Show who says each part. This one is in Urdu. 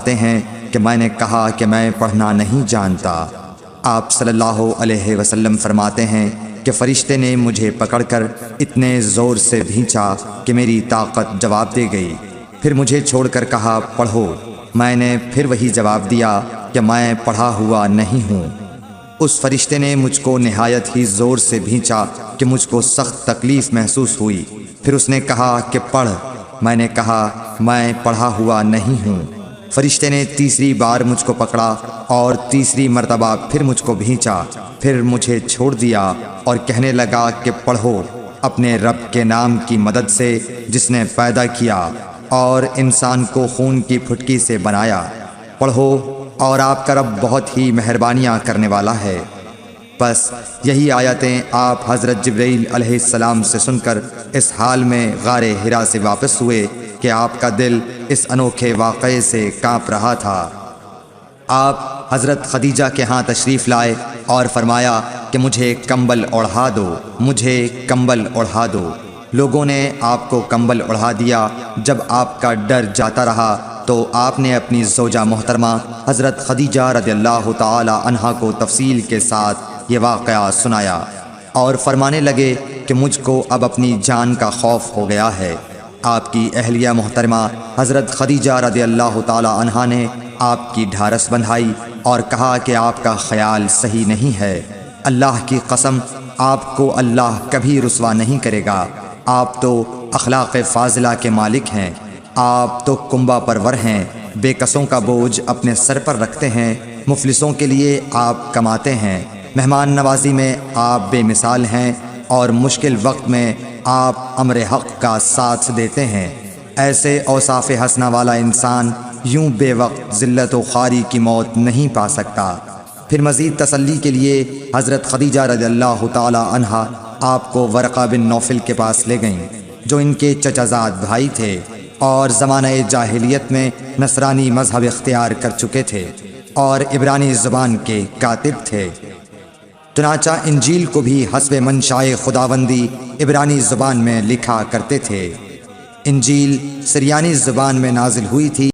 Speaker 1: فرماتے ہیں کہ میں نے کہا کہ میں پڑھنا نہیں جانتا۔ آپ صلی اللہ علیہ وسلم فرماتے ہیں کہ فرشتے نے مجھے پکڑ کر اتنے زور سے بھینچا کہ میری طاقت جواب دے گئی۔ پھر مجھے چھوڑ کر کہا پڑھو۔ میں نے پھر وہی جواب دیا کہ میں پڑھا ہوا نہیں ہوں۔ اس فرشتے نے مجھ کو نہایت ہی زور سے بھینچا کہ مجھ کو سخت تکلیف محسوس ہوئی۔ پھر اس نے کہا کہ پڑھ۔ میں نے کہا میں پڑھا ہوا نہیں ہوں۔ فرشتے نے تیسری بار مجھ کو پکڑا اور تیسری مرتبہ پھر مجھ کو بھینچا، پھر مجھے چھوڑ دیا اور کہنے لگا کہ پڑھو اپنے رب کے نام کی مدد سے جس نے پیدا کیا اور انسان کو خون کی پھٹکی سے بنایا۔ پڑھو اور آپ کا رب بہت ہی مہربانیاں کرنے والا ہے۔ بس یہی آیتیں آپ حضرت جبرائیل علیہ السلام سے سن کر اس حال میں غار حرا سے واپس ہوئے کہ آپ کا دل اس انوکھے واقعے سے کانپ رہا تھا۔ آپ حضرت خدیجہ کے ہاں تشریف لائے اور فرمایا کہ مجھے کمبل اوڑھا دو، مجھے کمبل اوڑھا دو۔ لوگوں نے آپ کو کمبل اوڑھا دیا۔ جب آپ کا ڈر جاتا رہا تو آپ نے اپنی زوجہ محترمہ حضرت خدیجہ رضی اللہ تعالی عنہا کو تفصیل کے ساتھ یہ واقعہ سنایا اور فرمانے لگے کہ مجھ کو اب اپنی جان کا خوف ہو گیا ہے۔ آپ کی اہلیہ محترمہ حضرت خدیجہ رضی اللہ تعالی عنہا نے آپ کی ڈھارس بندھائی اور کہا کہ آپ کا خیال صحیح نہیں ہے۔ اللہ کی قسم آپ کو اللہ کبھی رسوا نہیں کرے گا۔ آپ تو اخلاق فاضلہ کے مالک ہیں۔ آپ تو کنبہ پرور ہیں، بے کسوں کا بوجھ اپنے سر پر رکھتے ہیں، مفلسوں کے لیے آپ کماتے ہیں، مہمان نوازی میں آپ بے مثال ہیں اور مشکل وقت میں آپ امر حق کا ساتھ دیتے ہیں۔ ایسے اوصاف حسنہ والا انسان یوں بے وقت ذلت و خواری کی موت نہیں پا سکتا۔ پھر مزید تسلی کے لیے حضرت خدیجہ رضی اللہ تعالی عنہا آپ کو ورقہ بن نوفل کے پاس لے گئیں جو ان کے چچا زاد بھائی تھے اور زمانہ جاہلیت میں نصرانی مذہب اختیار کر چکے تھے اور عبرانی زبان کے کاتب تھے۔ چنانچہ انجیل کو بھی حسب منشائے خداوندی عبرانی زبان میں لکھا کرتے تھے۔ انجیل سریانی زبان میں نازل ہوئی تھی۔